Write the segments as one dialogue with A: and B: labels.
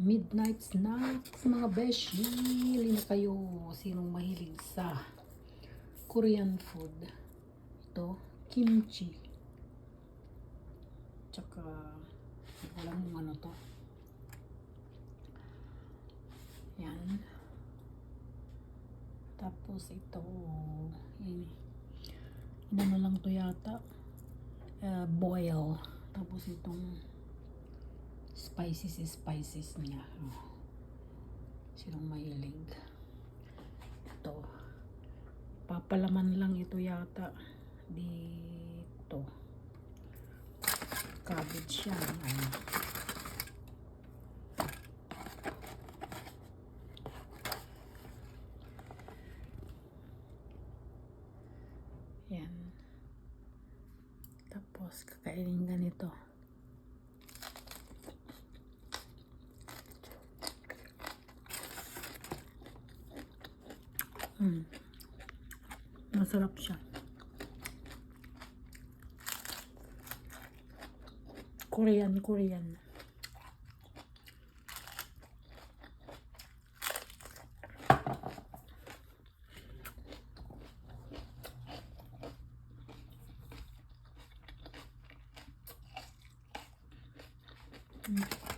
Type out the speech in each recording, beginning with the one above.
A: Midnight snacks mga beshi. Hili na kayo. Sinong mahilig sa Korean food? Ito, kimchi. Tsaka, alam mo ano to. Yan. Tapos ito, ano lang to yata. Boil. Tapos itong spices niya. Sinong mahilig? Ito. Papalaman lang ito yata. Dito. Cabbage siya. Yan. Tapos kakainin ganito. Masarap siya. Korean.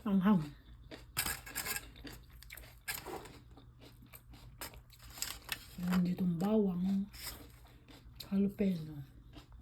A: Anghang. Yan ditong bawang, jalapeno.